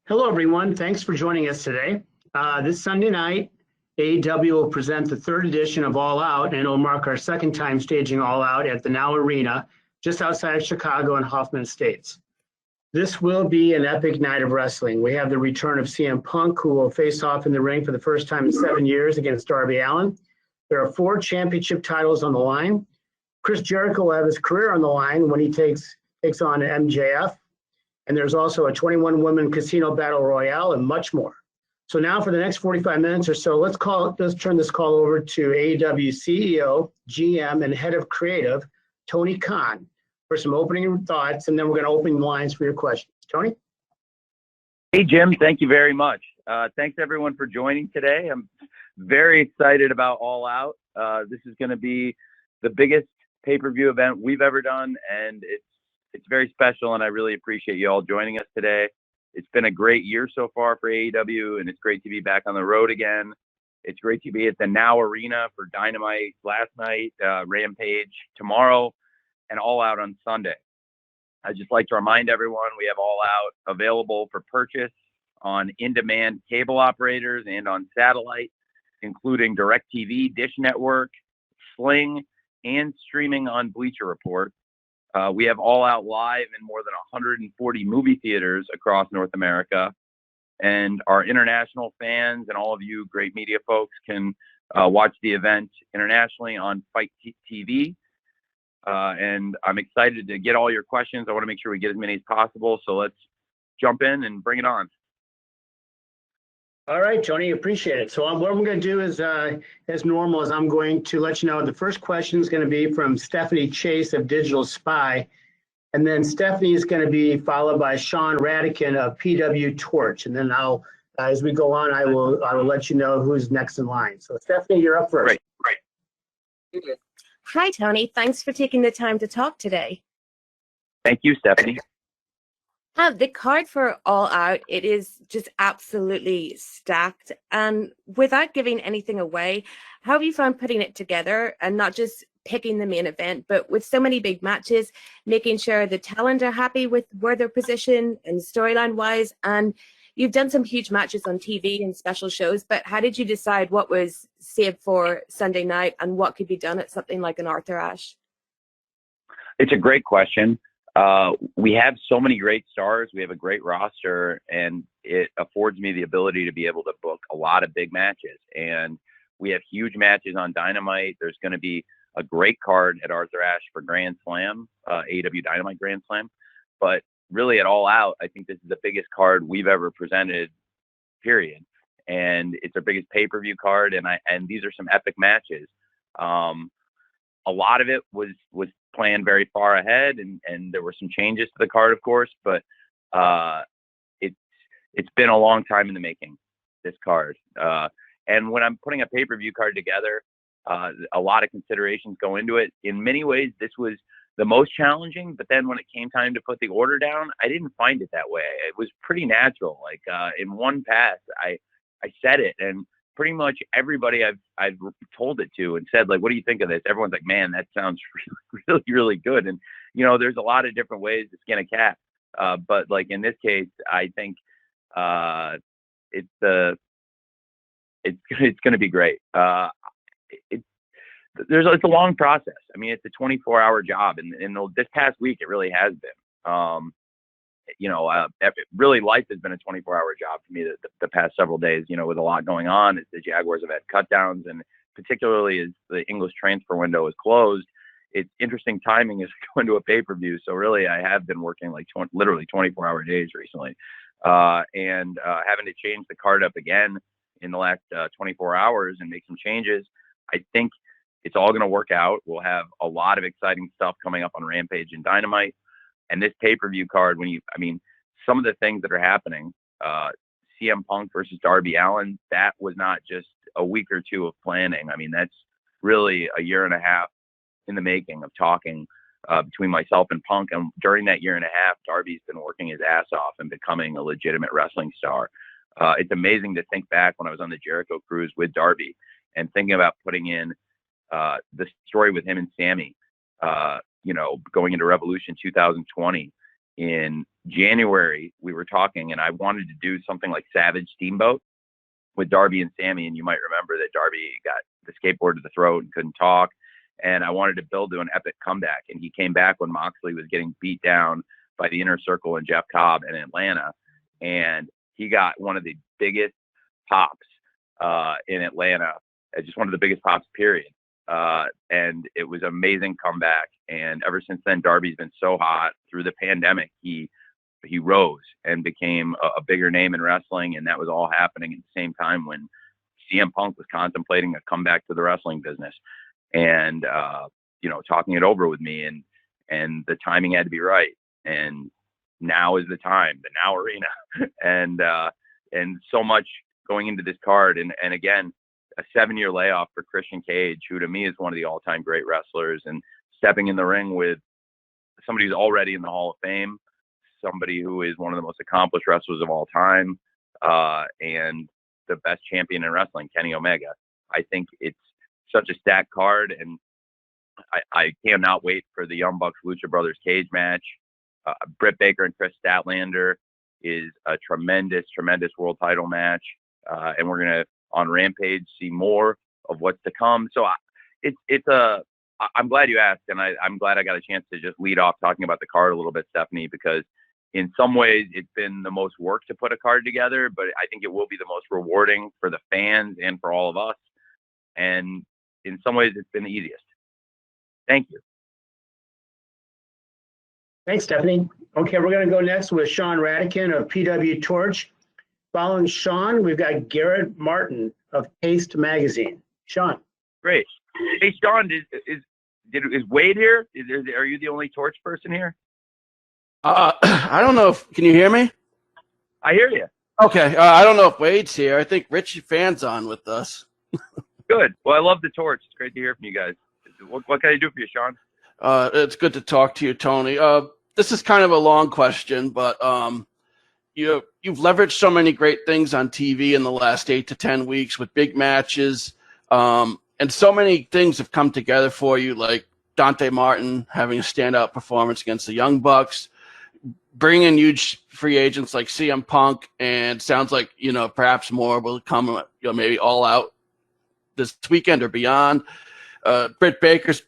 Hello, everyone. Thanks for joining us today. This Sunday night, AEW will present the third edition of All Out, and it'll mark our second time staging All Out at the Now Arena, just outside of Chicago and Hoffman Estates. This will be an epic night of wrestling. We have the return of CM Punk, who will face off in the ring for the first time in 7 years against Darby Allin. There are 4 championship titles on the line. Chris Jericho will have his career on the line when he takes on MJF. And there's also a 21-woman casino battle royale and much more. So now for the next 45 minutes or so, let's turn this call over to AEW CEO, GM, and head of creative, Tony Khan, for some opening thoughts, and then we're going to open the lines for your questions. Tony? Hey, Jim. Thank you very much. Thanks, everyone, for joining today. I'm very excited about All Out. This is going to be the biggest pay-per-view event we've ever done, and it's very special, and I really appreciate you all joining us today. It's been a great year so far for AEW, and it's great to be back on the road again. It's great to be at the Now Arena for Dynamite last night, Rampage tomorrow, and All Out on Sunday. I'd just like to remind everyone we have All Out available for purchase on in-demand cable operators and on satellite, including DirecTV, Dish Network, Sling, and streaming on Bleacher Report. We have All Out live in more than 140 movie theaters across North America. And our international fans and all of you great media folks can watch the event internationally on Fight TV. And I'm excited to get all your questions. I want to make sure we get as many as possible. So let's jump in and bring it on. All right, Tony, appreciate it. So what I'm going to do is, as normal, is I'm going to let you know the first question is going to be from Stephanie Chase of Digital Spy. And then Stephanie is going to be followed by Sean Radican of PW Torch. And then as we go on, I will let you know who's next in line. So Stephanie, you're up first. Right. Hi, Tony. Thanks for taking the time to talk today. Thank you, Stephanie. The card for All Out, it is just absolutely stacked. And without giving anything away, how have you found putting it together and not just picking the main event, but with so many big matches, making sure the talent are happy with where they're positioned and storyline wise? And you've done some huge matches on TV and special shows, but how did you decide what was saved for Sunday night and what could be done at something like an Arthur Ashe? It's a great question. We have so many great stars. We have a great roster, and it affords me the ability to be able to book a lot of big matches. And we have huge matches on Dynamite. There's going to be a great card at Arthur Ashe for Grand Slam, AEW Dynamite Grand Slam. But really at All Out, I think this is the biggest card we've ever presented, period. And it's our biggest pay-per-view card, and these are some epic matches. A lot of it was planned very far ahead, and there were some changes to the card, of course, but it's been a long time in the making, this card. And when I'm putting a pay-per-view card together, a lot of considerations go into it. In many ways, this was the most challenging, but then when it came time to put the order down, I didn't find it that way. It was pretty natural. Like in one pass, I said it, and pretty much everybody I've told it to and said, like, what do you think of this? Everyone's like, man, that sounds really, really, really good. And, you know, there's a lot of different ways to skin a cat. But like in this case, I think it's going to be great. It's a long process. I mean, it's a 24-hour job. And this past week, it really has been. Really life has been a 24-hour job for me the past several days, you know, with a lot going on. As the Jaguars have had cut downs, and particularly as the English transfer window is closed, it's interesting timing as we go into a pay-per-view. So really, I have been working like literally 24-hour days recently, and having to change the card up again in the last 24 hours and make some changes. I think it's all going to work out. We'll have a lot of exciting stuff coming up on Rampage and Dynamite. And this pay-per-view card, some of the things that are happening, CM Punk versus Darby Allin, that was not just a week or two of planning. I mean, that's really a year and a half in the making of talking between myself and Punk. And during that year and a half, Darby's been working his ass off and becoming a legitimate wrestling star. It's amazing to think back when I was on the Jericho cruise with Darby and thinking about putting in the story with him and Sammy, going into Revolution 2020 in January, we were talking, and I wanted to do something like Savage Steamboat with Darby and Sammy. And you might remember that Darby got the skateboard to the throat and couldn't talk. And I wanted to build to an epic comeback. And he came back when Moxley was getting beat down by the Inner Circle and Jeff Cobb in Atlanta. And he got one of the biggest pops in Atlanta, just one of the biggest pops, period. And it was an amazing comeback. And ever since then, Darby's been so hot. Through the pandemic, he rose and became a bigger name in wrestling. And that was all happening at the same time when CM Punk was contemplating a comeback to the wrestling business and, talking it over with me, and the timing had to be right. And now is the time, the Now Arena, and so much going into this card. And again, a 7-year layoff for Christian Cage, who to me is one of the all-time great wrestlers, and stepping in the ring with somebody who's already in the Hall of Fame, somebody who is one of the most accomplished wrestlers of all time, and the best champion in wrestling, Kenny Omega. I think it's such a stacked card, and I cannot wait for the Young Bucks Lucha Brothers cage match. Britt Baker and Chris Statlander is a tremendous, tremendous world title match. And we're going to, on Rampage, see more of what's to come. So I'm glad you asked, and I'm glad I got a chance to just lead off talking about the card a little bit, Stephanie, because in some ways it's been the most work to put a card together, but I think it will be the most rewarding for the fans and for all of us. And in some ways it's been the easiest. Thank you. Thanks, Stephanie. Okay, we're going to go next with Sean Radican of PW Torch. Following Sean, we've got Garrett Martin of Paste Magazine. Sean. Great. Hey, Sean, is Wade here? Are you the only Torch person here? I don't know can you hear me? I hear you. Okay. I don't know if Wade's here. I think Rich Fan's on with us. Good. Well, I love the Torch. It's great to hear from you guys. What can I do for you, Sean? It's good to talk to you, Tony. This is kind of a long question, but you've leveraged so many great things on TV in the last 8 to 10 weeks with big matches, and so many things have come together for you, like Dante Martin having a standout performance against the Young Bucks, bringing huge free agents like CM Punk, and sounds like perhaps more will come, maybe All Out this weekend or beyond. Britt Baker's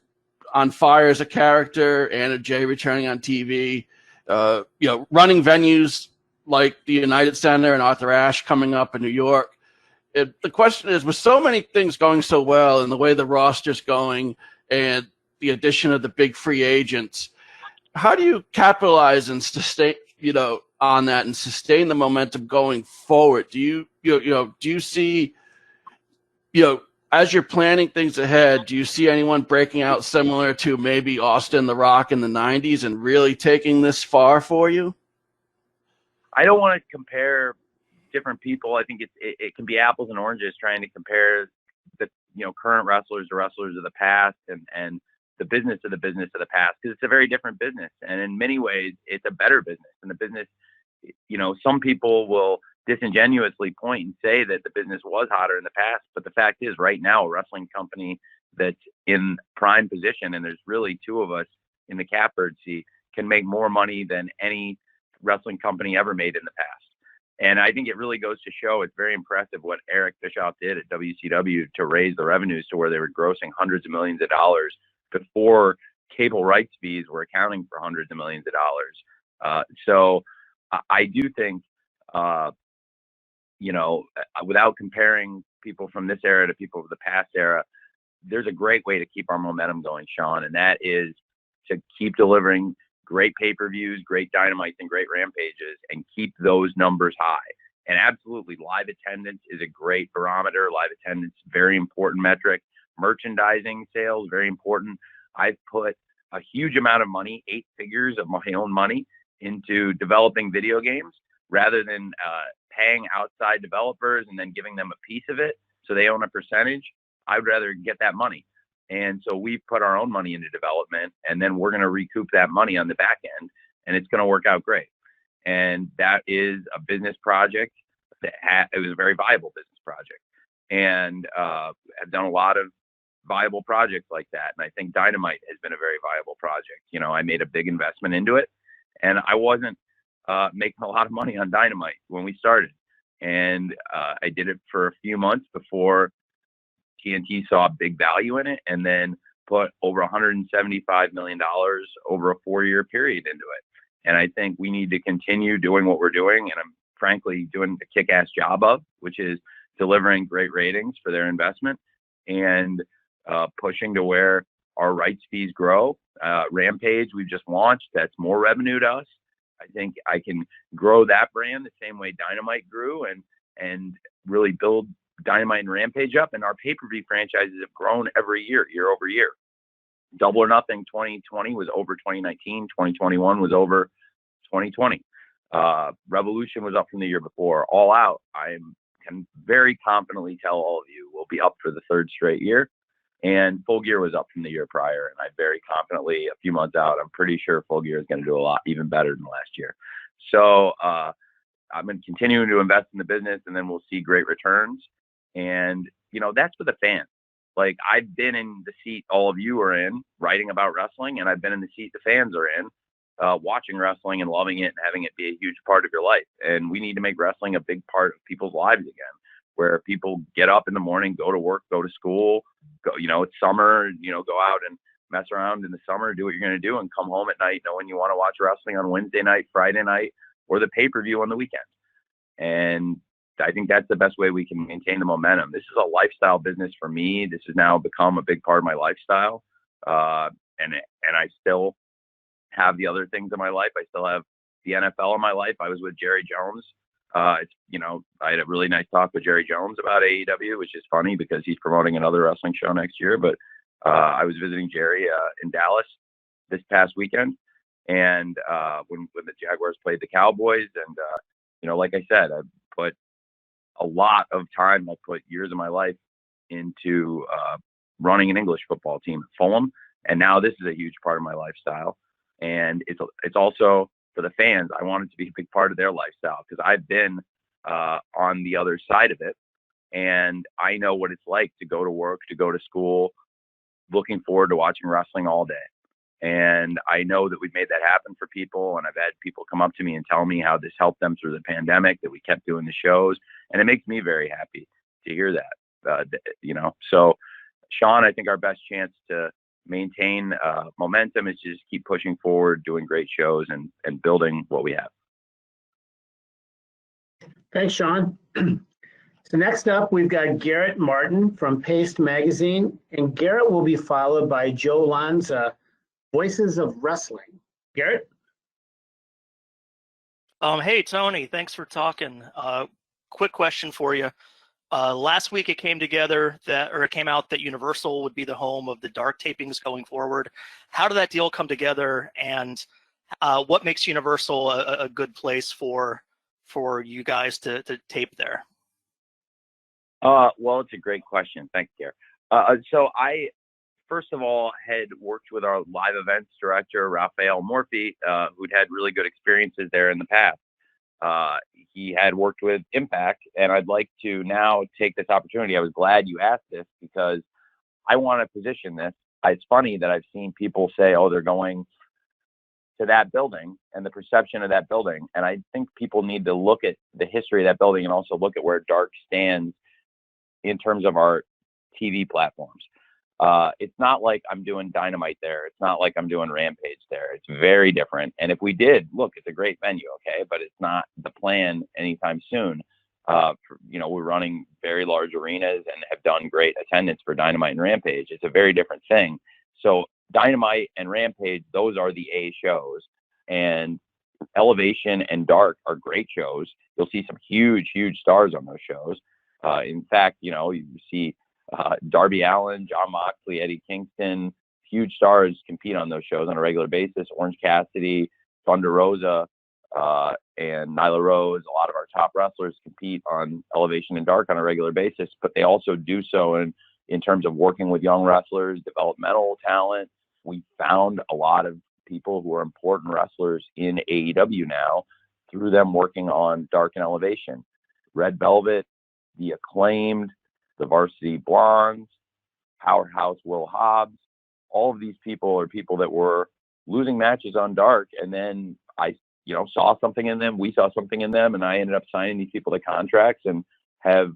on fire as a character, Anna Jay returning on TV, running venues like the United Center and Arthur Ashe coming up in New York. The question is, with so many things going so well and the way the roster's going and the addition of the big free agents, how do you capitalize and sustain, on that and sustain the momentum going forward? Do you see, as you're planning things ahead, do you see anyone breaking out similar to maybe Austin The Rock in the 90s and really taking this far for you? I don't want to compare different people. I think it can be apples and oranges trying to compare the current wrestlers to wrestlers of the past and the business of the past, because it's a very different business. And in many ways, it's a better business. And the business, some people will disingenuously point and say that the business was hotter in the past. But the fact is, right now, a wrestling company that's in prime position, and there's really two of us in the catbird seat, can make more money than any wrestling company ever made in the past. And I think it really goes to show, it's very impressive what Eric Bischoff did at WCW to raise the revenues to where they were grossing hundreds of millions of dollars before cable rights fees were accounting for hundreds of millions of dollars. So I do think, without comparing people from this era to people of the past era, there's a great way to keep our momentum going, Sean, and that is to keep delivering great pay-per-views, great Dynamites, and great Rampages, and keep those numbers high. And absolutely, live attendance is a great barometer. Live attendance, very important metric. Merchandising sales, very important. I've put a huge amount of money, 8 figures of my own money, into developing video games rather than paying outside developers and then giving them a piece of it so they own a percentage. I'd rather get that money. And so we've put our own money into development, and then we're going to recoup that money on the back end, and it's going to work out great. And that is a business project it was a very viable business project. And I've done a lot of viable projects like that. And I think Dynamite has been a very viable project. I made a big investment into it, And I wasn't making a lot of money on Dynamite when we started. And I did it for a few months before TNT saw big value in it, and then put over $175 million over a 4-year period into it. And I think we need to continue doing what we're doing, and I'm frankly doing a kick-ass job of, which is delivering great ratings for their investment and pushing to where our rights fees grow. Rampage, we've just launched. That's more revenue to us. I think I can grow that brand the same way Dynamite grew, and really build Dynamite and Rampage up. And our pay-per-view franchises have grown every year, year over year. Double or Nothing 2020 was over 2019. 2021 was over 2020. Revolution was up from the year before. All Out, I can very confidently tell all of you, will be up for the 3rd straight year. And Full Gear was up from the year prior. And I very confidently, a few months out, I'm pretty sure Full Gear is going to do a lot even better than last year. So I'm going to continue to invest in the business, and then we'll see great returns. And, that's for the fans. Like, I've been in the seat all of you are in, writing about wrestling, and I've been in the seat the fans are in, watching wrestling and loving it and having it be a huge part of your life. And we need to make wrestling a big part of people's lives again, where people get up in the morning, go to work, go to school, go, it's summer, go out and mess around in the summer, do what you're going to do, and come home at night knowing you want to watch wrestling on Wednesday night, Friday night, or the pay-per-view on the weekend. And I think that's the best way we can maintain the momentum. This is a lifestyle business for me. This has now become a big part of my lifestyle. And I still have the other things in my life. I still have the NFL in my life. I was with Jerry Jones. I had a really nice talk with Jerry Jones about AEW, which is funny because he's promoting another wrestling show next year. But I was visiting Jerry in Dallas this past weekend. And when the Jaguars played the Cowboys, and, like I said, I put a lot of time. I put years of my life into running an English football team at Fulham, and now this is a huge part of my lifestyle. And it's also for the fans. I want it to be a big part of their lifestyle because I've been on the other side of it, and I know what it's like to go to work, to go to school, looking forward to watching wrestling all day. And I know that we've made that happen for people. And I've had people come up to me and tell me how this helped them through the pandemic, that we kept doing the shows. And it makes me very happy to hear that, So, Sean, I think our best chance to maintain momentum is just keep pushing forward, doing great shows, and building what we have. Thanks, Sean. So next up, we've got Garrett Martin from Perched magazine, and Garrett will be followed by Joe Lanza, Voices of Wrestling. Garrett? Hey, Tony, thanks for talking. Quick question for you. Last week it came out that Universal would be the home of the dark tapings going forward. How did that deal come together, and what makes Universal a good place for you guys to tape there? Well, it's a great question. Thanks, Garrett. So I, first of all, had worked with our live events director, Raphael Morphy, who'd had really good experiences there in the past. He had worked with Impact, and I'd like to now take this opportunity. I was glad you asked this because I want to position this. It's funny that I've seen people say, oh, they're going to that building and the perception of that building. And I think people need to look at the history of that building and also look at where Dark stands in terms of our TV platforms. It's not like I'm doing Dynamite there. It's not like I'm doing Rampage there. It's very different. And if we did, look, it's a great venue, okay, but it's not the plan anytime soon. We're running very large arenas and have done great attendance for Dynamite and Rampage. It's a very different thing. So Dynamite and Rampage, those are the A shows. And Elevation and Dark are great shows. You'll see some huge, huge stars on those shows. In fact, you see Darby Allin, John Moxley, Eddie Kingston, huge stars compete on those shows on a regular basis. Orange Cassidy, Thunder Rosa, and Nyla Rose. A lot of our top wrestlers compete on Elevation and Dark on a regular basis, but they also do so in terms of working with young wrestlers, developmental talent. We found a lot of people who are important wrestlers in AEW now through them working on Dark and Elevation. Red Velvet, The Acclaimed, the Varsity Blondes, Powerhouse Will Hobbs, all of these people are people that were losing matches on Dark and then I saw something in them. We saw something in them, and I ended up signing these people to contracts and have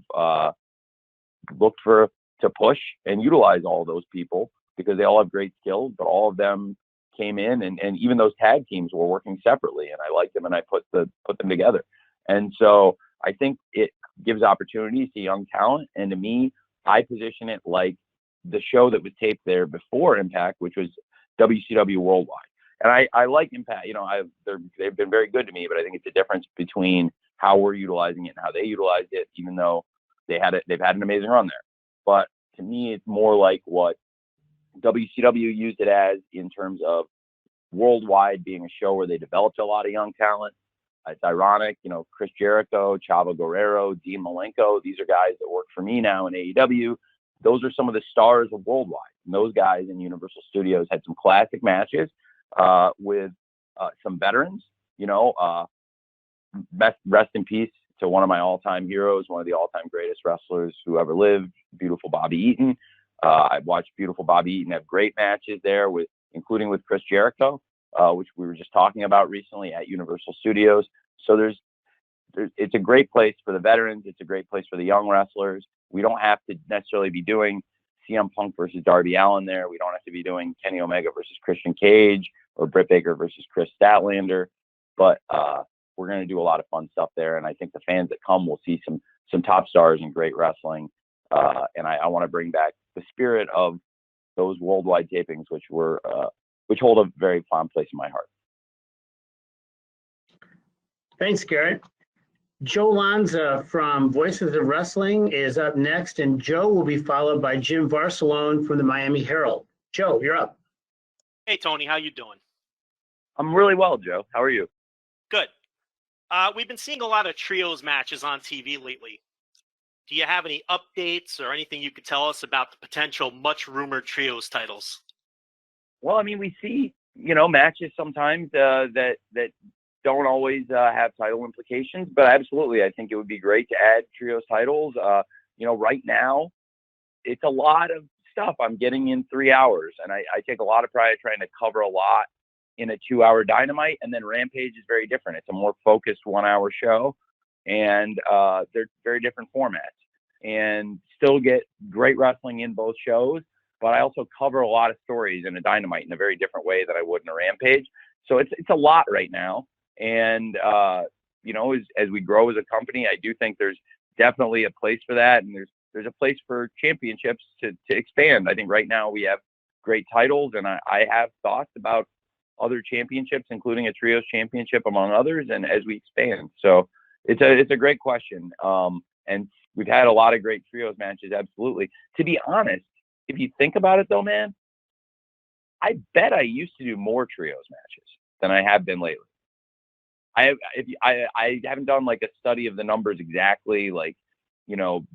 looked to push and utilize all those people because they all have great skills, but all of them came in, and even those tag teams were working separately, and I liked them, and I put them together. And so I think it gives opportunities to young talent. And to me, I position it like the show that was taped there before Impact, which was WCW Worldwide. And I like Impact. They've been very good to me, but I think it's a difference between how we're utilizing it and how they utilized it, even though they've had an amazing run there. But to me, it's more like what WCW used it as in terms of Worldwide being a show where they developed a lot of young talent. It's ironic, Chris Jericho, Chavo Guerrero, Dean Malenko. These are guys that work for me now in AEW. Those are some of the stars of Worldwide. And those guys in Universal Studios had some classic matches with some veterans. Rest in peace to one of my all-time heroes, one of the all-time greatest wrestlers who ever lived, beautiful Bobby Eaton. I've watched beautiful Bobby Eaton have great matches there, including with Chris Jericho, which we were just talking about recently at Universal Studios. So it's a great place for the veterans. It's a great place for the young wrestlers. We don't have to necessarily be doing CM Punk versus Darby Allin there. We don't have to be doing Kenny Omega versus Christian Cage or Britt Baker versus Chris Statlander. But we're going to do a lot of fun stuff there. And I think the fans that come will see some top stars and great wrestling. And I want to bring back the spirit of those Worldwide tapings, which hold a very fond place in my heart. Thanks, Garrett. Joe Lanza from Voices of Wrestling is up next, and Joe will be followed by Jim Varsalone from the Miami Herald. Joe, you're up. Hey, Tony, how you doing? I'm really well, Joe. How are you? Good. We've been seeing a lot of trios matches on TV lately. Do you have any updates or anything you could tell us about the potential much-rumored trios titles? Well, I mean, we see, matches sometimes that don't always have title implications, but absolutely, I think it would be great to add trios titles. Right now, it's a lot of stuff I'm getting in 3 hours, and I take a lot of pride in trying to cover a lot in a 2-hour Dynamite, and then Rampage is very different. It's a more focused 1-hour show, and they're very different formats, and still get great wrestling in both shows. But I also cover a lot of stories in a Dynamite in a very different way than I would in a Rampage. So it's a lot right now. And, as we grow as a company, I do think there's definitely a place for that. And there's a place for championships to expand. I think right now we have great titles, and I have thoughts about other championships, including a trios championship, among others, and as we expand. So it's a great question. And we've had a lot of great trios matches. Absolutely. To be honest, if you think about it though, man, I bet I used to do more trios matches than I have been lately. I haven't done like a study of the numbers exactly, like,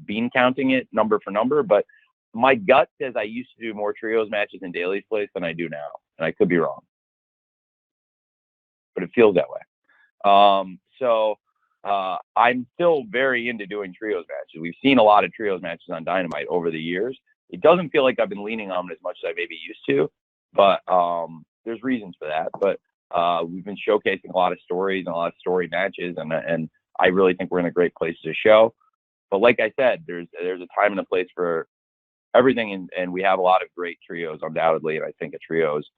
bean counting it number for number, but my gut says I used to do more trios matches in Daly's Place than I do now. And I could be wrong, but it feels that way. I'm still very into doing trios matches. We've seen a lot of trios matches on Dynamite over the years. It doesn't feel like I've been leaning on them as much as I maybe used to, but there's reasons for that. But we've been showcasing a lot of stories and a lot of story matches, and I really think we're in a great place to show. But like I said, there's a time and a place for everything, and we have a lot of great trios, undoubtedly, and I think a trios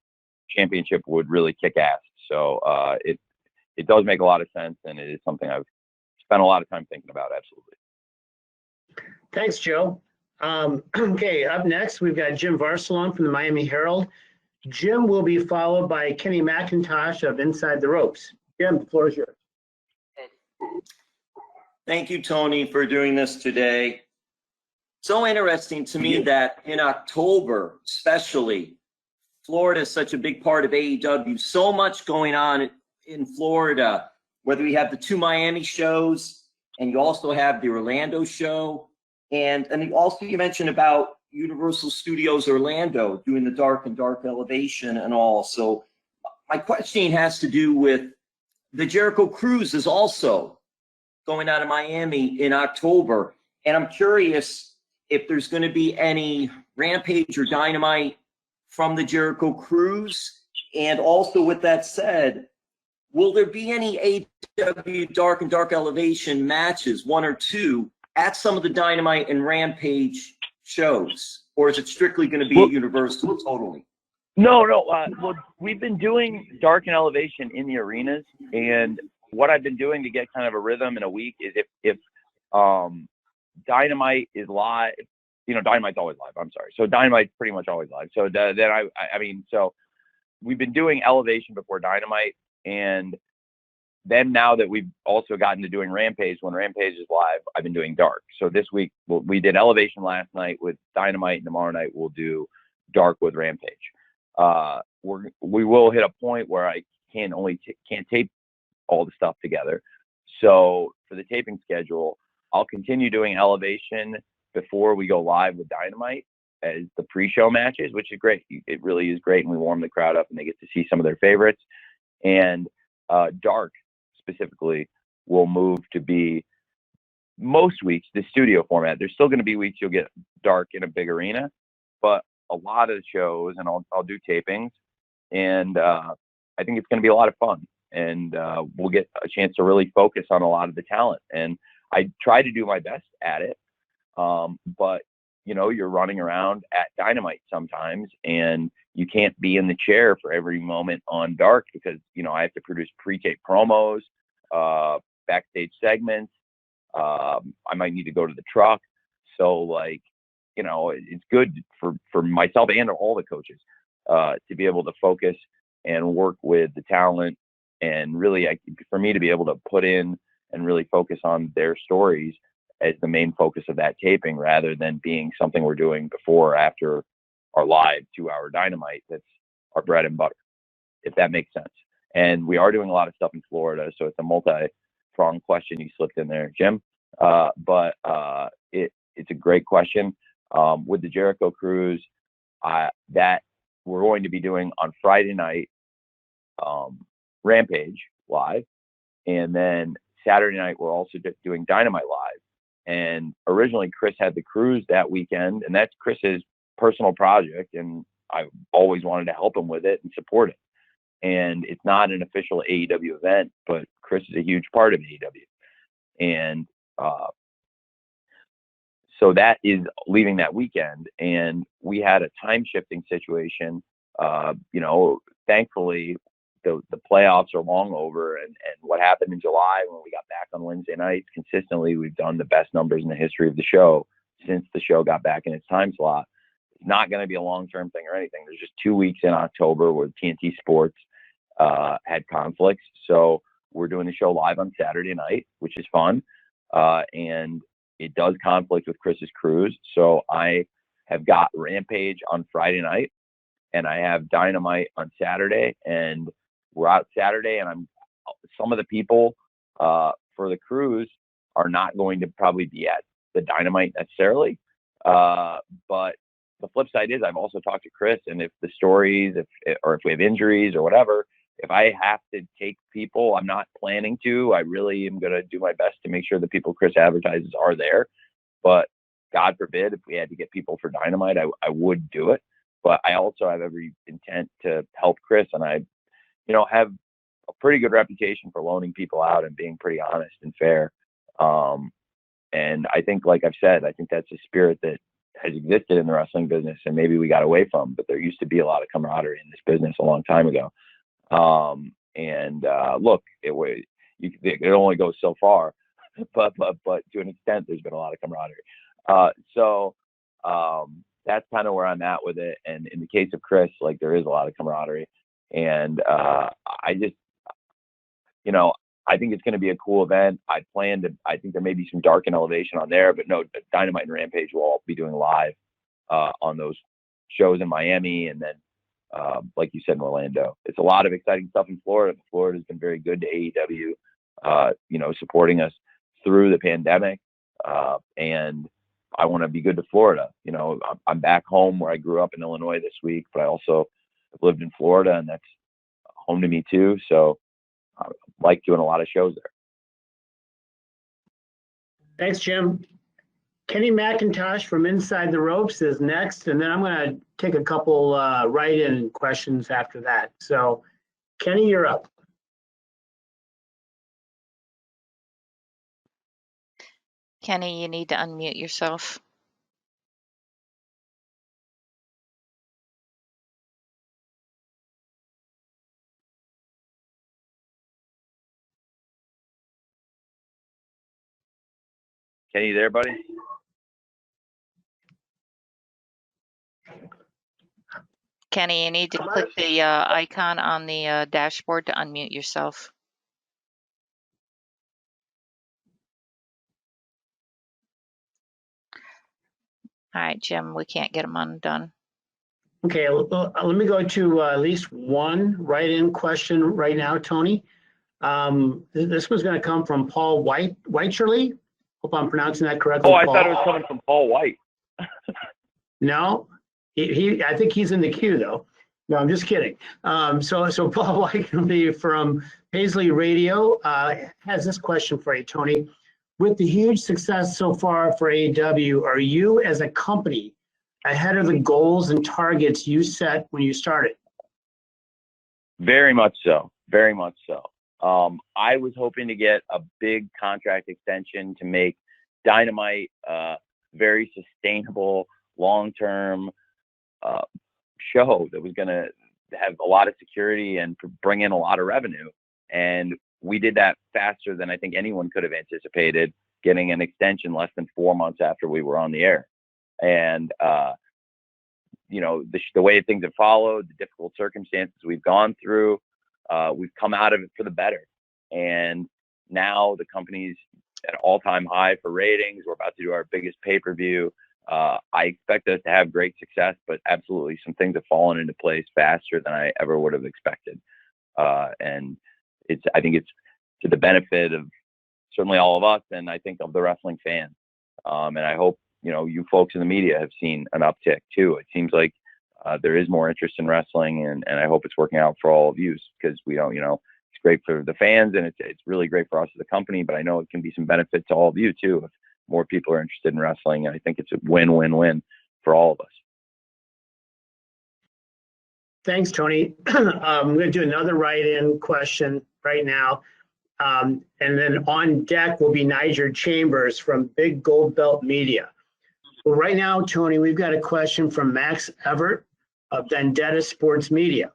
championship would really kick ass. So it does make a lot of sense, and it is something I've spent a lot of time thinking about. Absolutely. Thanks, Joe. Okay, up next, we've got Jim Varsalone from the Miami Herald. Jim will be followed by Kenny McIntosh of Inside the Ropes. Jim, the floor is yours. Thank you, Tony, for doing this today. So interesting to me that in October, especially, Florida is such a big part of AEW. So much going on in Florida, whether we have the 2 Miami shows, and you also have the Orlando show. And also you mentioned about Universal Studios Orlando doing the Dark and Dark Elevation and all. So my question has to do with the Jericho Cruise is also going out of Miami in October. And I'm curious if there's going to be any Rampage or Dynamite from the Jericho Cruise. And also with that said, will there be any AEW Dark and Dark Elevation matches, one or two, at some of the Dynamite and Rampage shows? Or is it strictly going to be at Universal totally? No. Well, we've been doing Dark and Elevation in the arenas, and what I've been doing to get kind of a rhythm in a week is if Dynamite is live, Dynamite's always live. I'm sorry. So Dynamite's pretty much always live. So then so we've been doing Elevation before Dynamite, and then now that we've also gotten to doing Rampage, when Rampage is live, I've been doing Dark. So this week we did Elevation last night with Dynamite, and tomorrow night we'll do Dark with Rampage. We will hit a point where I can't tape all the stuff together. So for the taping schedule, I'll continue doing Elevation before we go live with Dynamite as the pre-show matches, which is great. It really is great, and we warm the crowd up, and they get to see some of their favorites. And Dark specifically will move to be most weeks the studio format. There's still going to be weeks you'll get Dark in a big arena, but a lot of the shows, and I'll do tapings, and I think it's going to be a lot of fun, and we'll get a chance to really focus on a lot of the talent. And I try to do my best at it, but you're running around at Dynamite sometimes, and you can't be in the chair for every moment on Dark because I have to produce pre-tape promos, backstage segments. I might need to go to the truck, so it's good for myself and all the coaches to be able to focus and work with the talent, and really for me to be able to put in and really focus on their stories as the main focus of that taping, rather than being something we're doing before or after our live 2-hour Dynamite. That's our bread and butter, if that makes sense. And we are doing a lot of stuff in Florida, so it's a multi-pronged question you slipped in there, Jim. But it's a great question. With the Jericho Cruise, that we're going to be doing on Friday night, Rampage live, and then Saturday night we're also doing Dynamite live. And originally Chris had the cruise that weekend, and that's Chris's personal project, and I always wanted to help him with it and support it. And it's not an official AEW event, but Chris is a huge part of AEW. And so that is leaving that weekend, and we had a time shifting situation. Thankfully the playoffs are long over, and what happened in July when we got back on Wednesday nights consistently, we've done the best numbers in the history of the show since the show got back in its time slot. It's not going to be a long-term thing or anything. There's just 2 weeks in October where TNT Sports had conflicts. So we're doing the show live on Saturday night, which is fun. And it does conflict with Chris's cruise. So I have got Rampage on Friday night, and I have Dynamite on Saturday, and we're out Saturday, and some of the people for the cruise are not going to probably be at the Dynamite necessarily. But the flip side is I've also talked to Chris, and if the stories, if we have injuries or whatever, if I have to take people, I'm not planning to. I really am going to do my best to make sure the people Chris advertises are there. But God forbid, if we had to get people for Dynamite, I would do it. But I also have every intent to help Chris, and I, have a pretty good reputation for loaning people out and being pretty honest and fair. And I think, like I've said, I think that's a spirit that has existed in the wrestling business, and maybe we got away from, but there used to be a lot of camaraderie in this business a long time ago. Look, it only goes so far, but to an extent, there's been a lot of camaraderie. So that's kind of where I'm at with it. And in the case of Chris, there is a lot of camaraderie, and I just, I think it's going to be a cool event. I think there may be some Dark and Elevation on there, but no, Dynamite and Rampage will all be doing live on those shows in Miami, and then like you said, in Orlando. It's a lot of exciting stuff in Florida. Florida has been very good to AEW, supporting us through the pandemic. And I want to be good to Florida. I'm back home where I grew up in Illinois this week, but I also have lived in Florida, and that's home to me too. So I like doing a lot of shows there. Thanks, Jim. Kenny McIntosh from Inside the Ropes is next, and then I'm going to take a couple write-in questions after that. So, Kenny, you're up. Kenny, you need to unmute yourself. Kenny, you there, buddy? Kenny, you need to click the icon on the dashboard to unmute yourself. All right, Jim, we can't get him undone. Okay, let me go to at least one write-in question right now, Tony. This was going to come from Paul Whiterly. Hope I'm pronouncing that correctly. Oh, I Paul. thought it was coming from Paul White. No, I think he's in the queue though. No, I'm just kidding. So Paul Whiteley from Paisley Radio has this question for you, Tony. With the huge success so far for AEW, are you as a company ahead of the goals and targets you set when you started? Very much so. Very much so. I was hoping to get a big contract extension to make Dynamite very sustainable, long-term show that was going to have a lot of security and bring in a lot of revenue. And we did that faster than I think anyone could have anticipated, getting an extension less than 4 months after we were on the air. And, the way things have followed, the difficult circumstances we've gone through, we've come out of it for the better. And now the company's at an all-time high for ratings. We're about to do our biggest pay-per-view. I expect us to have great success, but absolutely some things have fallen into place faster than I ever would have expected. And I think it's to the benefit of certainly all of us, and I think of the wrestling fans. And I hope, you folks in the media have seen an uptick too. It seems like there is more interest in wrestling, and I hope it's working out for all of you, because we don't, it's great for the fans and it's really great for us as a company, but I know it can be some benefit to all of you too if more people are interested in wrestling. And I think it's a win-win-win for all of us. Thanks, Tony. I'm going to do another write-in question right now. And then on deck will be Niger Chambers from Big Gold Belt Media. Well, right now, Tony, we've got a question from Max Everett of Vendetta Sports Media.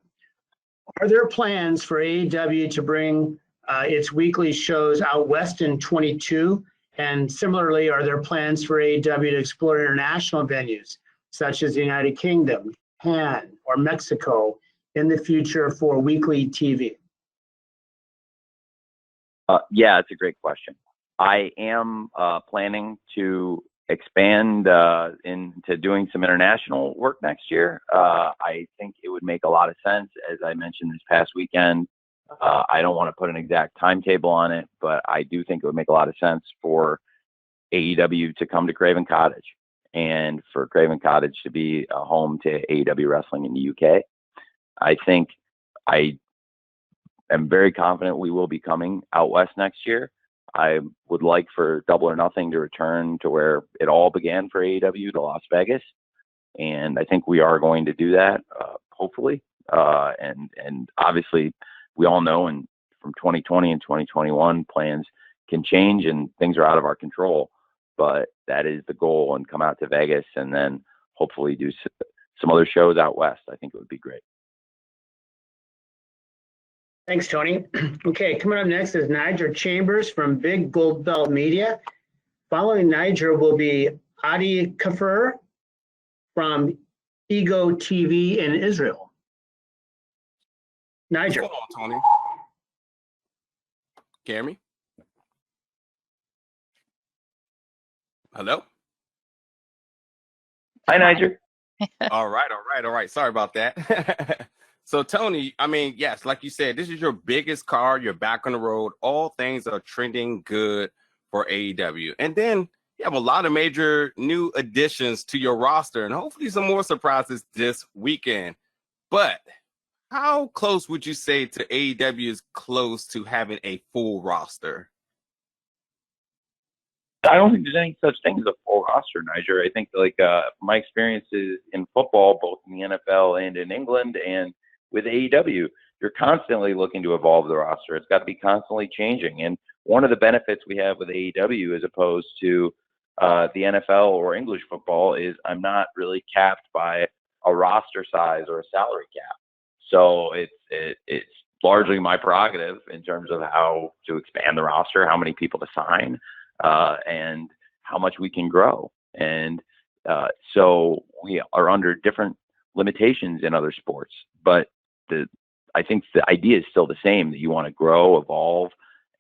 Are there plans for AEW to bring its weekly shows out west in 22? And similarly, are there plans for AEW to explore international venues, such as the United Kingdom, Japan, or Mexico in the future for weekly TV? Yeah, it's a great question. I am planning to expand into doing some international work next year. I think it would make a lot of sense. As I mentioned this past weekend, I don't want to put an exact timetable on it, but I do think it would make a lot of sense for AEW to come to Craven Cottage and for Craven Cottage to be a home to AEW wrestling in the UK. I think I am very confident we will be coming out west next year. I would like for Double or Nothing to return to where it all began for AEW, to Las Vegas. And I think we are going to do that, hopefully. And obviously, we all know from 2020 and 2021, plans can change and things are out of our control. But that is the goal, and come out to Vegas and then hopefully do some other shows out west. I think it would be great. Thanks, Tony. Okay, coming up next is Niger Chambers from Big Gold Belt Media. Following Niger will be Adi Kafir from Ego TV in Israel. Niger. What's going on, Tony? Can you hear me? Hello? Hi, Niger. All right. Sorry about that. So, Tony, yes, like you said, this is your biggest card. You're back on the road. All things are trending good for AEW. And then you have a lot of major new additions to your roster and hopefully some more surprises this weekend. But how close would you say to AEW is close to having a full roster? I don't think there's any such thing as a full roster, Niger. I think my experiences in football, both in the NFL and in England and with AEW, you're constantly looking to evolve the roster. It's got to be constantly changing. And one of the benefits we have with AEW as opposed to the NFL or English football is I'm not really capped by a roster size or a salary cap. So it's largely my prerogative in terms of how to expand the roster, how many people to sign, and how much we can grow. And so we are under different limitations in other sports, but I think the idea is still the same, that you want to grow, evolve,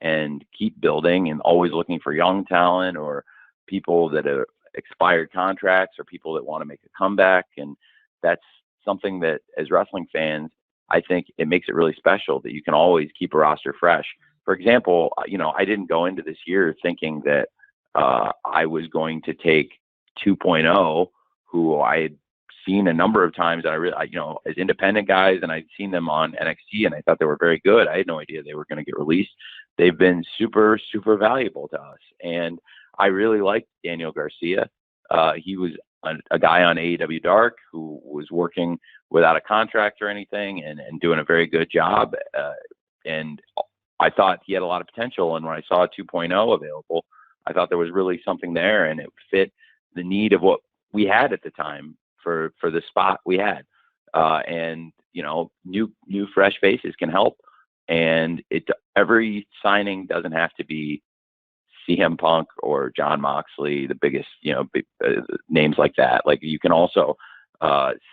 and keep building, and always looking for young talent or people that have expired contracts or people that want to make a comeback. And that's something that, as wrestling fans, I think it makes it really special that you can always keep a roster fresh. For example, I didn't go into this year thinking that I was going to take 2.0, who I had seen a number of times that as independent guys, and I'd seen them on NXT, and I thought they were very good. I had no idea they were going to get released. They've been super, super valuable to us. And I really liked Daniel Garcia. He was a guy on AEW Dark who was working without a contract or anything and doing a very good job. And I thought he had a lot of potential. And when I saw 2.0 available, I thought there was really something there, and it fit the need of what we had at the time for the spot we had. And, new fresh faces can help. And every signing doesn't have to be CM Punk or John Moxley, the biggest, names like that. Like, you can also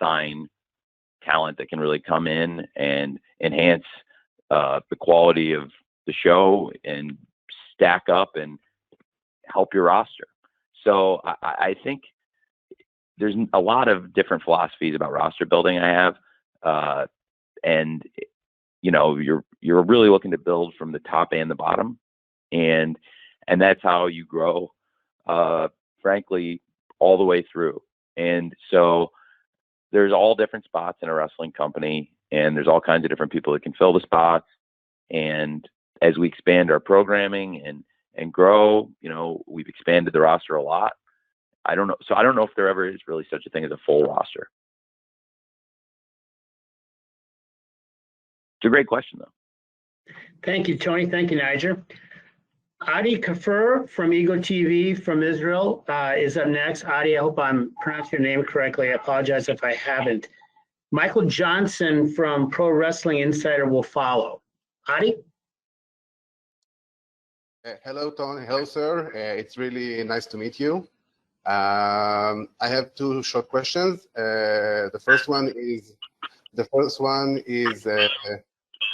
sign talent that can really come in and enhance the quality of the show and stack up and help your roster. So I think there's a lot of different philosophies about roster building I have. And, you're really looking to build from the top and the bottom. And that's how you grow, frankly, all the way through. And so there's all different spots in a wrestling company, and there's all kinds of different people that can fill the spots. And as we expand our programming and grow, we've expanded the roster a lot. I don't know. So I don't know if there ever is really such a thing as a full roster. It's a great question, though. Thank you, Tony. Thank you, Niger. Adi Kafur from Ego TV from Israel is up next. Adi, I hope I'm pronouncing your name correctly. I apologize if I haven't. Michael Johnson from Pro Wrestling Insider will follow. Adi? Hello, Tony. Hello, sir. It's really nice to meet you. I have two short questions. The first one is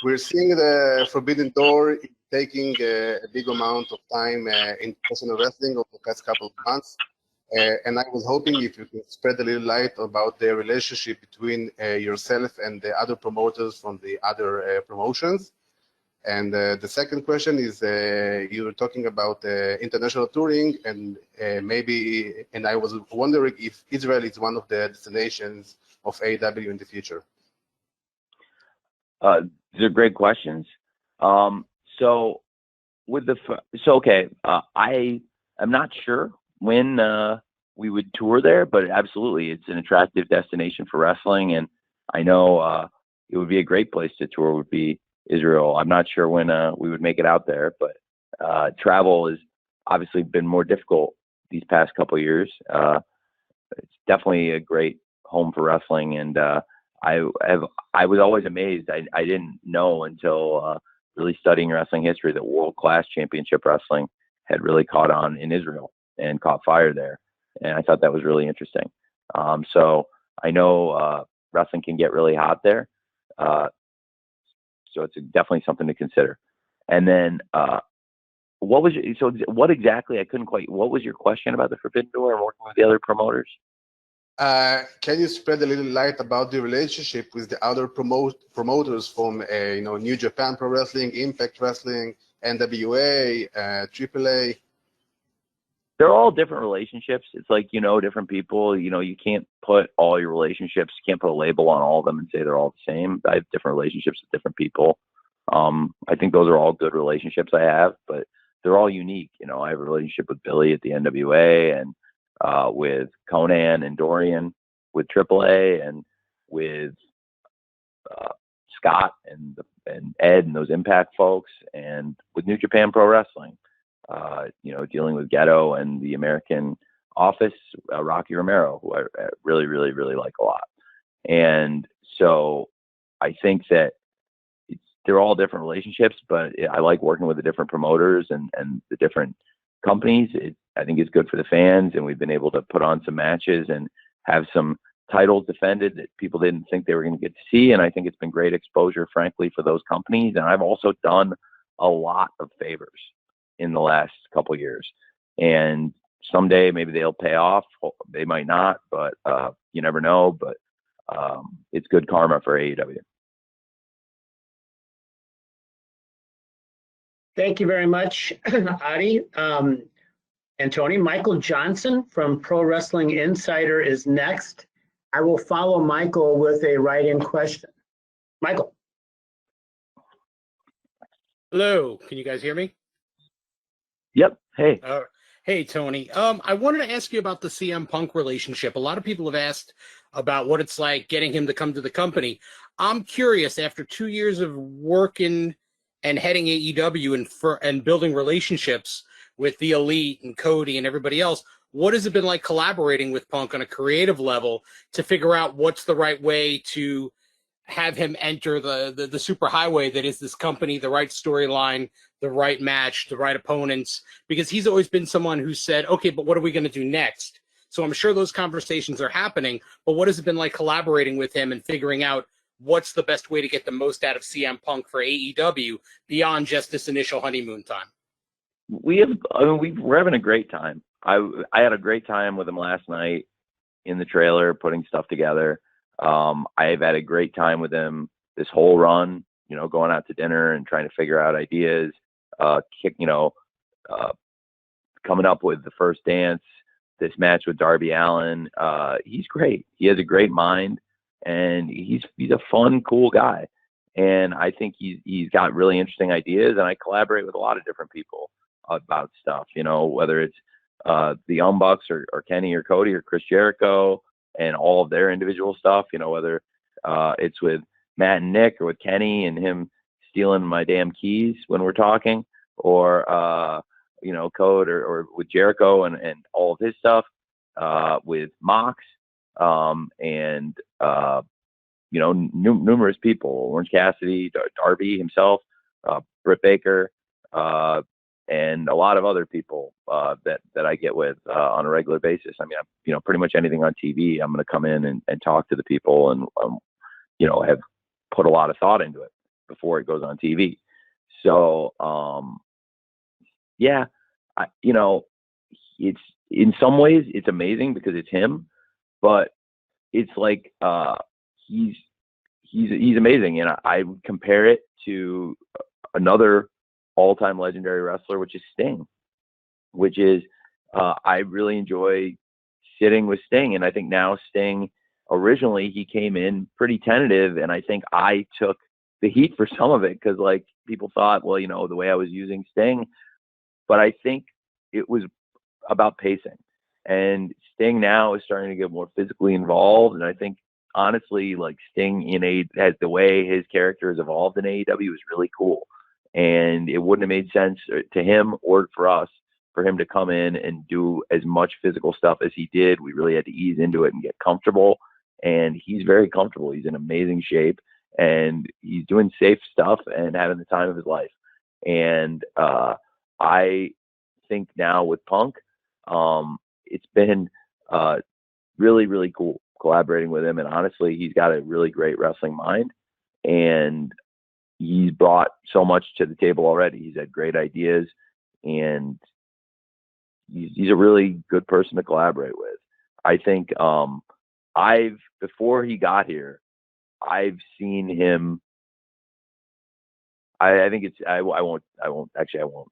we're seeing the Forbidden Door taking a big amount of time in professional wrestling over the past couple of months. And I was hoping if you could spread a little light about the relationship between yourself and the other promoters from the other promotions. And the second question is you were talking about international touring, and I was wondering if Israel is one of the destinations of AEW in the future. These are great questions. So I am not sure when we would tour there, but absolutely, it's an attractive destination for wrestling, and I know it would be a great place to tour. Would be Israel. I'm not sure when we would make it out there, but travel has obviously been more difficult these past couple of years. It's definitely a great home for wrestling, and I was always amazed. I didn't know until really studying wrestling history that world-class championship wrestling had really caught on in Israel and caught fire there. And I thought that was really interesting. So I know wrestling can get really hot there. So it's definitely something to consider. And then what was your question about the Forbidden Door and working with the other promoters? Can you spread a little light about the relationship with the other promoters from New Japan Pro Wrestling, Impact Wrestling, NWA, AAA? They're all different relationships. It's like, different people. You can't put all your relationships, you can't put a label on all of them and say they're all the same. I have different relationships with different people. I think those are all good relationships I have, but they're all unique. I have a relationship with Billy at the NWA, and with Conan and Dorian with AAA, and with Scott and and Ed and those Impact folks, and with New Japan Pro Wrestling, dealing with Ghetto and the American office, Rocky Romero, who I really, really, really like a lot. And so I think that they're all different relationships, but I like working with the different promoters and the different companies. I think it's good for the fans, and we've been able to put on some matches and have some titles defended that people didn't think they were going to get to see. And I think it's been great exposure, frankly, for those companies. And I've also done a lot of favors in the last couple of years. And someday maybe they'll pay off. They might not, but you never know. But it's good karma for AEW. Thank you very much, Adi and Tony. Michael Johnson from Pro Wrestling Insider is next. I will follow Michael with a write-in question. Michael. Hello, can you guys hear me? Yep. Hey. Hey, Tony. I wanted to ask you about the CM Punk relationship. A lot of people have asked about what it's like getting him to come to the company. I'm curious, after 2 years of working and heading AEW and building relationships with the Elite and Cody and everybody else, what has it been like collaborating with Punk on a creative level to figure out what's the right way to have him enter the super highway that is this company, the right storyline, the right match, the right opponents? Because he's always been someone who said, okay, but what are we going to do next? So I'm sure those conversations are happening, but what has it been like collaborating with him and figuring out what's the best way to get the most out of CM Punk for AEW beyond just this initial honeymoon time? We're having a great time. I had a great time with him last night in the trailer, putting stuff together. I've had a great time with him this whole run, going out to dinner and trying to figure out ideas, coming up with the first dance, this match with Darby Allin. He's great. He has a great mind, and he's a fun, cool guy. And I think he's got really interesting ideas, and I collaborate with a lot of different people about stuff, whether it's the Young Bucks or Kenny or Cody or Chris Jericho and all of their individual stuff, whether it's with Matt and Nick or with Kenny and him stealing my damn keys when we're talking, or Code or with Jericho and all of his stuff, with Mox, and numerous people, Orange Cassidy, Darby himself, Britt Baker, and a lot of other people that I get with on a regular basis. I mean, pretty much anything on TV, I'm going to come in and talk to the people and have put a lot of thought into it before it goes on TV. So it's in some ways it's amazing because it's him, but it's like he's amazing, and I would compare it to another all-time legendary wrestler, which is Sting, which is I really enjoy sitting with Sting. And I think now Sting, originally he came in pretty tentative, and I think I took the heat for some of it because like people thought, well, the way I was using Sting, but I think it was about pacing, and Sting now is starting to get more physically involved. And I think honestly, like Sting as the way his character has evolved in AEW is really cool. And it wouldn't have made sense to him or for us for him to come in and do as much physical stuff as he did. We really had to ease into it and get comfortable. And he's very comfortable. He's in amazing shape, and he's doing safe stuff and having the time of his life. And I think now with Punk, it's been really, really cool collaborating with him. And honestly, he's got a really great wrestling mind, and he's brought so much to the table already. He's had great ideas, and he's a really good person to collaborate with. I think before he got here, I've seen him. I think I won't.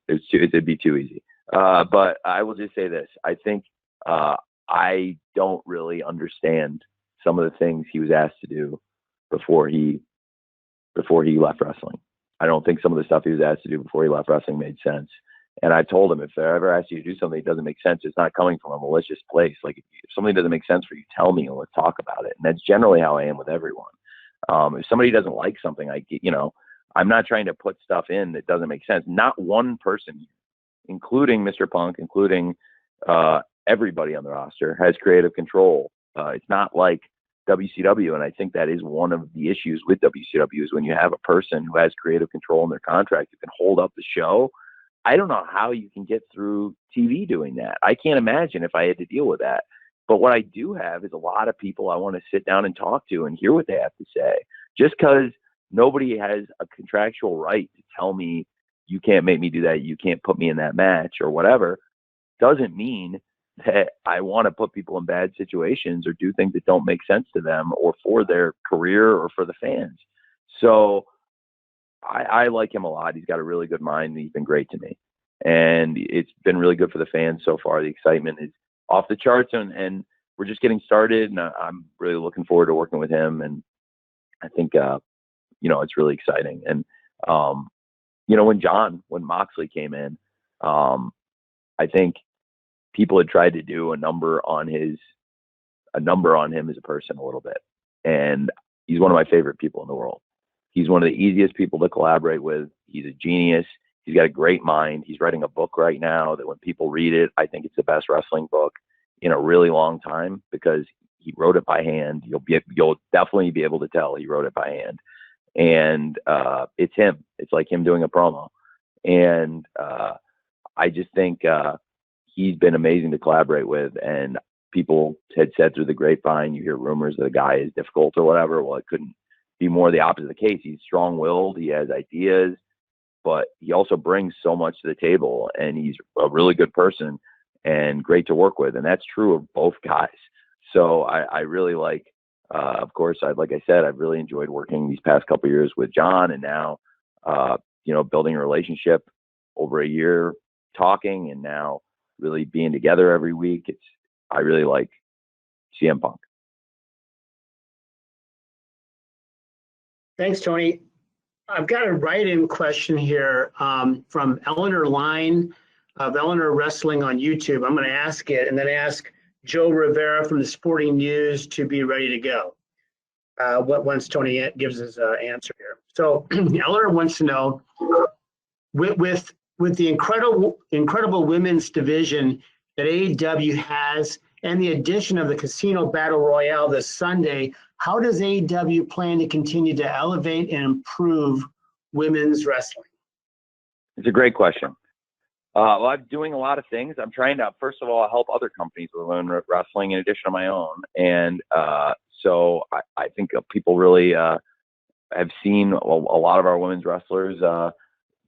It'd be too easy. But I will just say this. I think I don't really understand some of the things he was asked to do before he left wrestling. I don't think some of the stuff he was asked to do before he left wrestling made sense. And I told him, if I ever asked you to do something that doesn't make sense, it's not coming from a malicious place. Like, if something doesn't make sense for you, tell me and let's talk about it. And that's generally how I am with everyone. If somebody doesn't like something, I'm not trying to put stuff in that doesn't make sense. Not one person, including Mr. Punk, including everybody on the roster, has creative control. It's not like WCW, and I think that is one of the issues with WCW is when you have a person who has creative control in their contract who can hold up the show. I don't know how you can get through TV doing that. I can't imagine if I had to deal with that. But what I do have is a lot of people I want to sit down and talk to and hear what they have to say. Just because nobody has a contractual right to tell me you can't make me do that, you can't put me in that match or whatever, doesn't mean that I want to put people in bad situations or do things that don't make sense to them or for their career or for the fans. So I like him a lot. He's got a really good mind. And he's been great to me. And it's been really good for the fans so far. The excitement is off the charts, and we're just getting started. And I'm really looking forward to working with him. And I think, it's really exciting. And, when Moxley came in, I think people had tried to do a number on him as a person a little bit. And he's one of my favorite people in the world. He's one of the easiest people to collaborate with. He's a genius. He's got a great mind. He's writing a book right now that when people read it, I think it's the best wrestling book in a really long time because he wrote it by hand. You'll definitely be able to tell he wrote it by hand. And it's him. It's like him doing a promo. And I just think he's been amazing to collaborate with. And people had said through the grapevine, you hear rumors that a guy is difficult or whatever. Well, it couldn't be more the opposite of the case. He's strong-willed. He has ideas, but he also brings so much to the table, and he's a really good person and great to work with. And that's true of both guys. So I really like, of course, like I said, I've really enjoyed working these past couple of years with John, and now, building a relationship over a year, talking, and now really being together every week. I really like CM Punk. Thanks, Tony. I've got a write-in question here from Eleanor Line of Eleanor Wrestling on YouTube. I'm going to ask it and then ask Joe Rivera from the Sporting News to be ready to go once Tony gives his answer here. So Eleanor wants to know, with the incredible women's division that AEW has and the addition of the Casino Battle Royale this Sunday, how does AEW plan to continue to elevate and improve women's wrestling? It's a great question. Well, I'm doing a lot of things. I'm trying to, first of all, help other companies with women's wrestling in addition to my own. And so I think people really have seen a lot of our women's wrestlers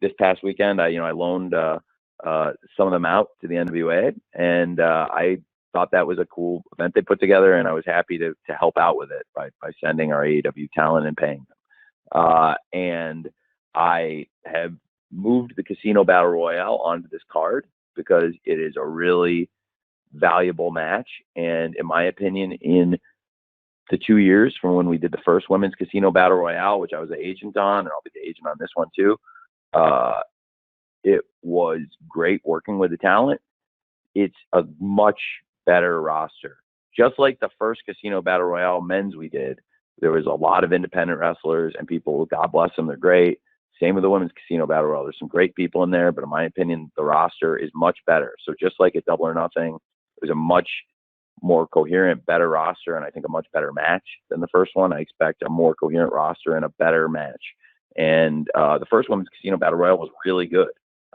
this past weekend. I loaned some of them out to the NWA, and I thought that was a cool event they put together, and I was happy to help out with it by sending our AEW talent and paying them. And I have moved the Casino Battle Royale onto this card because it is a really valuable match. And in my opinion, in the 2 years from when we did the first Women's Casino Battle Royale, which I was the agent on, and I'll be the agent on this one too, it was great working with the talent. It's a much better roster. Just like the first Casino Battle Royale men's we did, there was a lot of independent wrestlers and people, God bless them, they're great. Same with the Women's Casino Battle Royale. There's some great people in there, but in my opinion, the roster is much better. So just like at Double or Nothing, it was a much more coherent, better roster, and I think a much better match than the first one. I expect a more coherent roster and a better match. And the first Women's Casino Battle Royale was really good.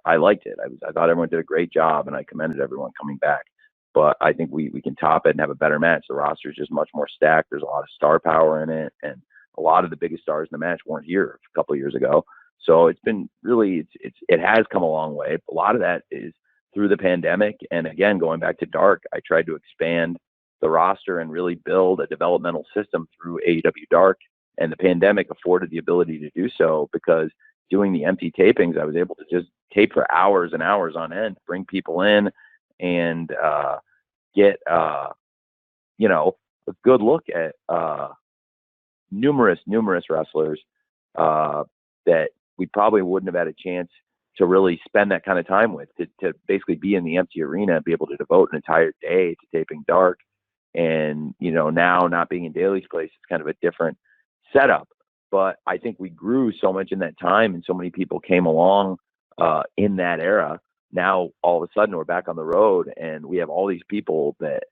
I liked it. I thought everyone did a great job, and I commended everyone coming back. But I think we can top it and have a better match. The roster is just much more stacked. There's a lot of star power in it, and a lot of the biggest stars in the match weren't here a couple of years ago. So it's been really, it has come a long way. A lot of that is through the pandemic. And again, going back to Dark, I tried to expand the roster and really build a developmental system through AEW Dark. And the pandemic afforded the ability to do so because doing the empty tapings, I was able to just tape for hours and hours on end, bring people in and get, a good look at numerous wrestlers that we probably wouldn't have had a chance to really spend that kind of time with, to basically be in the empty arena and be able to devote an entire day to taping Dark. And, now not being in Daly's place, it's kind of a different setup, but I think we grew so much in that time, and so many people came along in that era. Now all of a sudden we're back on the road, and we have all these people that,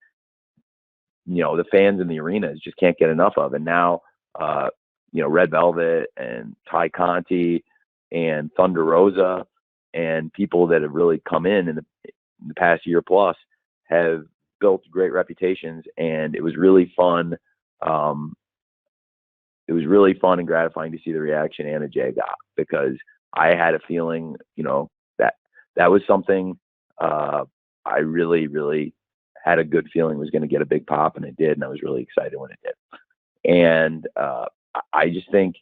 the fans in the arenas just can't get enough of. And now, Red Velvet and Ty Conti and Thunder Rosa and people that have really come in the past year plus have built great reputations. And it was really fun. It was really fun and gratifying to see the reaction Anna Jay got, because I had a feeling, that was something I really, really had a good feeling was going to get a big pop, and it did. And I was really excited when it did. And I just think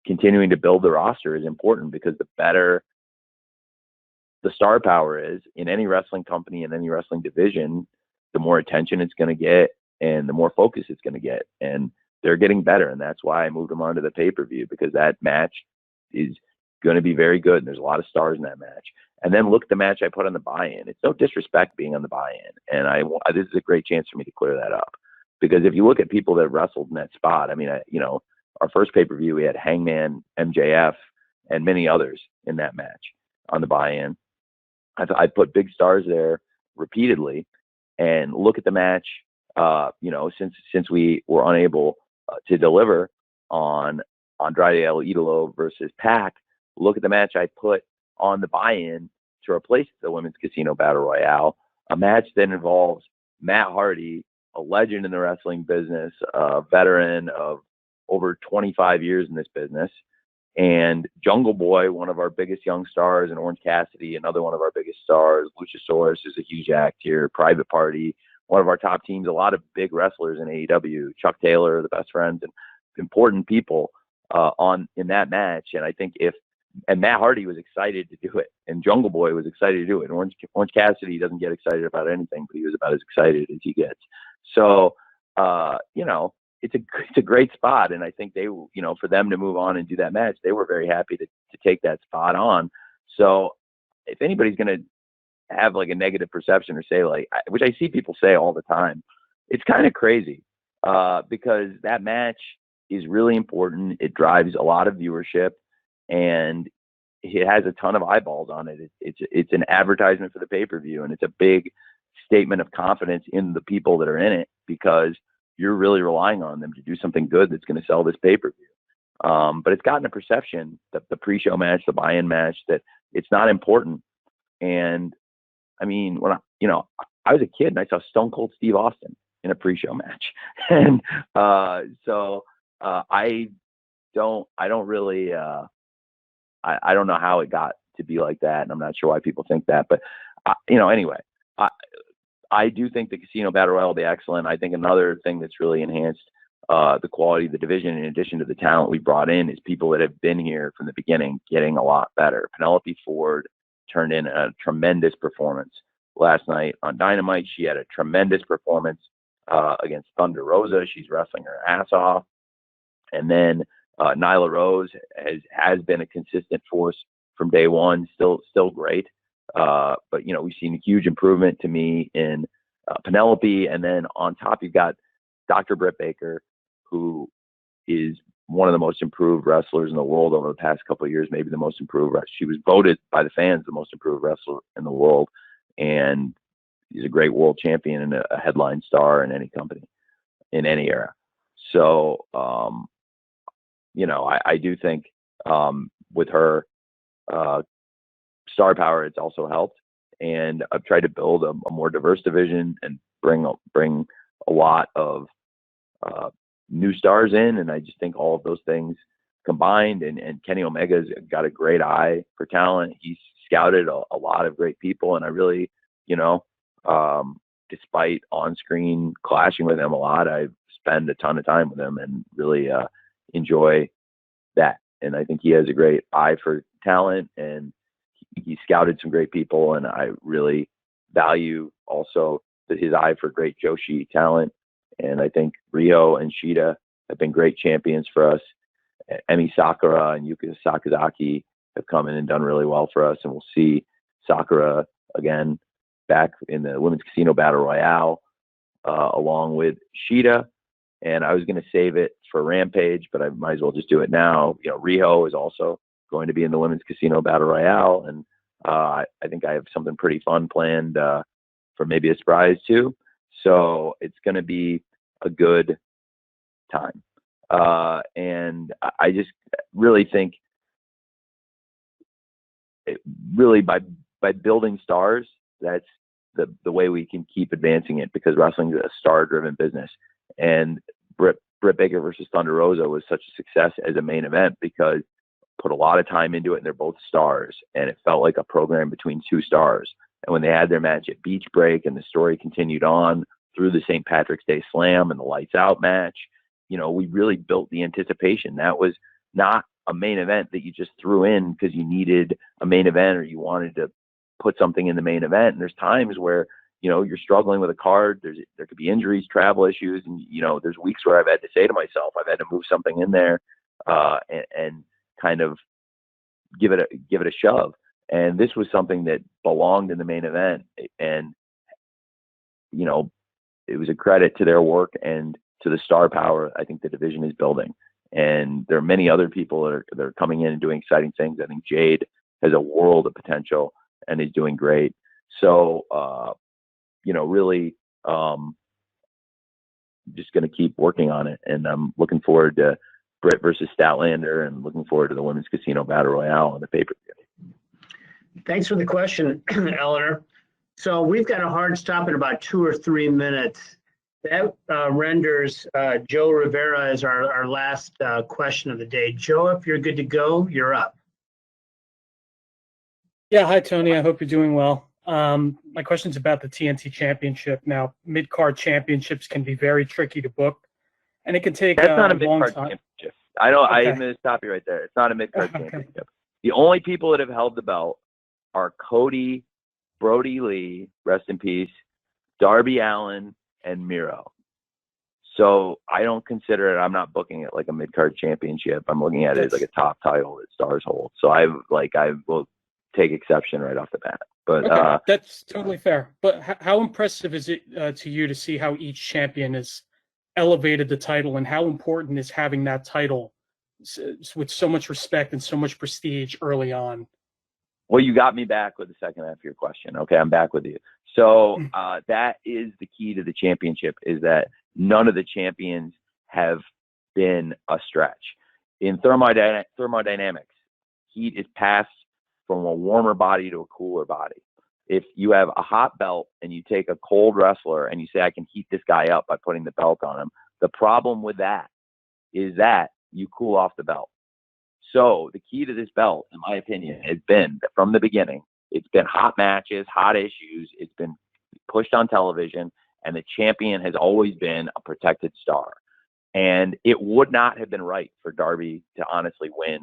continuing to build the roster is important, because the better the star power is in any wrestling company, in any wrestling division, the more attention it's going to get and the more focus it's going to get. And they're getting better. And that's why I moved them onto the pay-per-view, because that match is going to be very good. And there's a lot of stars in that match. And then look at the match I put on the buy-in. It's no disrespect being on the buy-in. And this is a great chance for me to clear that up, because if you look at people that wrestled in that spot, our first pay-per-view, we had Hangman, MJF, and many others in that match on the buy-in. I put big stars there repeatedly, and look at the match. Since we were unable to deliver on Andrade El Idolo versus Pac, look at the match I put on the buy-in to replace the Women's Casino Battle Royale, a match that involves Matt Hardy, a legend in the wrestling business, a veteran of over 25 years in this business, and Jungle Boy, one of our biggest young stars, and Orange Cassidy, another one of our biggest stars. Luchasaurus is a huge act here. Private Party, one of our top teams. A lot of big wrestlers in AEW. Chuck Taylor, the Best Friends, and important people in that match. And I think and Matt Hardy was excited to do it, and Jungle Boy was excited to do it. And Orange Cassidy doesn't get excited about anything, but he was about as excited as he gets. So, it's a great spot. And I think for them to move on and do that match, they were very happy to take that spot on. So if anybody's going to have like a negative perception or say which I see people say all the time, it's kind of crazy because that match is really important. It drives a lot of viewership, and it has a ton of eyeballs on it. It's an advertisement for the pay-per-view, and it's a big statement of confidence in the people that are in it, because you're really relying on them to do something good that's going to sell this pay-per-view. But it's gotten a perception that the pre-show match, the buy-in match, that it's not important. And I mean, when I was a kid and I saw Stone Cold Steve Austin in a pre-show match, and I don't know how it got to be like that, and I'm not sure why people think that. But anyway, I do think the Casino Battle Royale will be excellent. I think another thing that's really enhanced the quality of the division, in addition to the talent we brought in, is people that have been here from the beginning getting a lot better. Penelope Ford turned in a tremendous performance last night on Dynamite. She had a tremendous performance against Thunder Rosa. She's wrestling her ass off. And then Nyla Rose has been a consistent force from day one, still great. But we've seen a huge improvement to me in Penelope. And then on top, you've got Dr. Britt Baker, who is one of the most improved wrestlers in the world over the past couple of years, maybe the most improved. She was voted by the fans the most improved wrestler in the world. And he's a great world champion and a headline star in any company, in any era. So, I do think with her star power, it's also helped. And I've tried to build a more diverse division and bring a lot of new stars in. And I just think all of those things combined, and Kenny Omega's got a great eye for talent. He's scouted a lot of great people. And I really, despite on-screen clashing with him a lot, I spend a ton of time with him and really enjoy that. And I think he has a great eye for talent, and he scouted some great people. And I really value also his eye for great Joshi talent. And I think Rio and Shida have been great champions for us. Emi Sakura and Yuka Sakazaki have come in and done really well for us. And we'll see Sakura again back in the Women's Casino Battle Royale, along with Shida. and I was going to save it for Rampage, but I might as well just do it now. You know, Riho is also going to be in the Women's Casino Battle Royale, and I think I have something pretty fun planned for maybe a surprise too. So it's going to be a good time. And I just really think really by building stars, that's the way we can keep advancing it, because wrestling is a star-driven business. And Britt Baker versus Thunder Rosa was such a success as a main event because put a lot of time into it, and they're both stars, and it felt like a program between two stars. And when they had their match at Beach Break and the story continued on through the St. Patrick's Day Slam and the Lights Out match, you know, we really built the anticipation. That was not a main event that you just threw in because you needed a main event or you wanted to put something in the main event. And there's times where, you know, you're struggling with a card, there could be injuries, travel issues, and, you know, there's weeks where I've had to say to myself, I've had to move something in there and kind of give it a shove. And this was something that belonged in the main event, and, you know, it was a credit to their work and to the star power I think the division is building. And there are many other people that are coming in and doing exciting things. I think Jade has a world of potential and is doing great. So, you know, really just going to keep working on it. And I'm looking forward to Britt versus Statlander, and looking forward to the Women's Casino Battle Royale on the pay-per-view. Thanks for the question, Eleanor. So we've got a hard stop in about 2 or 3 minutes. That renders Joe Rivera as our last question of the day. Joe, if you're good to go, you're up. Yeah, hi, Tony. I hope you're doing well. My question's about the TNT Championship. Now, mid-card championships can be very tricky to book, and it can take That's not a long mid-card time. championship. I know. Okay. I'm going to stop you right there. It's not a mid-card Okay. championship. The only people that have held the belt are Cody, Brody Lee, rest in peace, Darby Allin, and Miro. So I don't consider it, I'm not booking it like a mid-card championship. I'm looking at it as like a top title that stars hold. So I will take exception right off the bat. But Okay, that's totally fair. But how impressive is it to you to see how each champion has elevated the title, and how important is having that title with so much respect and so much prestige early on? well, you got me back with the second half of your question. Okay, I'm back with you. So that is the key to the championship, is that none of the champions have been a stretch. In thermodynamics, heat is passed from a warmer body to a cooler body. If you have a hot belt and you take a cold wrestler and you say, I can heat this guy up by putting the belt on him, the problem with that is that you cool off the belt. So the key to this belt, in my opinion, has been that from the beginning, it's been hot matches, hot issues. It's been pushed on television, and the champion has always been a protected star. And it would not have been right for Darby to honestly win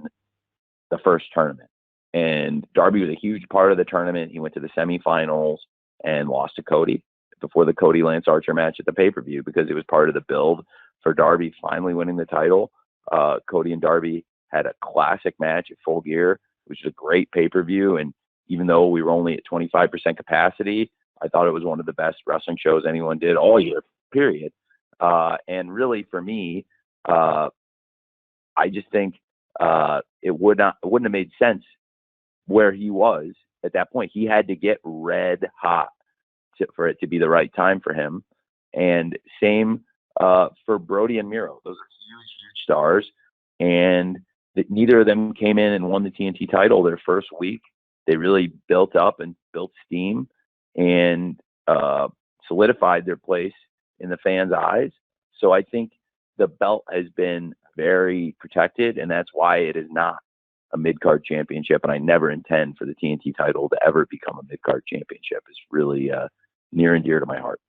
the first tournament. And Darby was a huge part of the tournament. He went to the semifinals and lost to Cody before the Cody Lance Archer match at the pay-per-view, because it was part of the build for Darby finally winning the title. Cody and Darby had a classic match at Full Gear, which is a great pay-per-view. And even though we were only at 25% capacity, I thought it was one of the best wrestling shows anyone did all year, period. And really, for me, I just think it wouldn't have made sense where he was at that point. He had to get red hot for it to be the right time for him. And same for Brody and Miro. Those are huge stars. And neither of them came in and won the TNT title their first week. They really built up and built steam and solidified their place in the fans' eyes. So I think the belt has been very protected, and that's why it is not a mid-card championship. And I never intend for the TNT title to ever become a mid-card championship. It's really near and dear to my heart.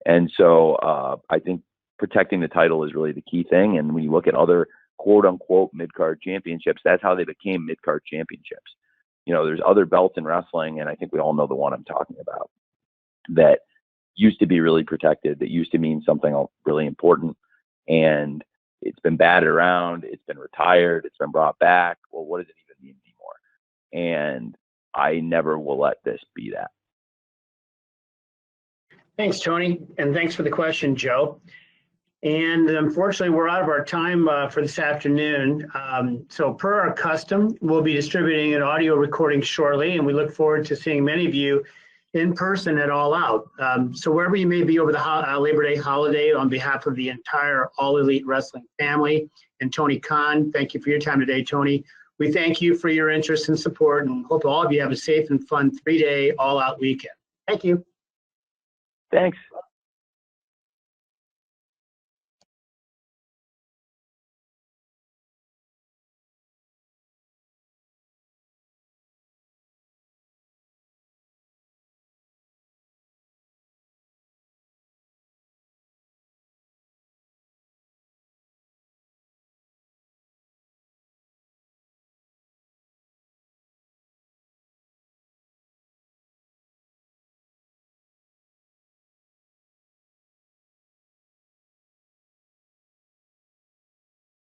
And so I think protecting the title is really the key thing. And when you look at other quote-unquote mid-card championships, that's how they became mid-card championships. You know, there's other belts in wrestling, and I think we all know the one I'm talking about, that used to be really protected, that used to mean something really important, and it's been batted around, it's been retired, it's been brought back. Well, what does it even mean anymore? And I never will let this be that. Thanks, Tony, and thanks for the question, Joe. And unfortunately, we're out of our time for this afternoon. So per our custom, we'll be distributing an audio recording shortly, and we look forward to seeing many of you in person at All Out. So wherever you may be over the Labor Day holiday, on behalf of the entire All Elite Wrestling family and Tony Khan, thank you for your time today, Tony. We thank you for your interest and support, and hope all of you have a safe and fun 3-day All Out weekend. Thank you. Thanks.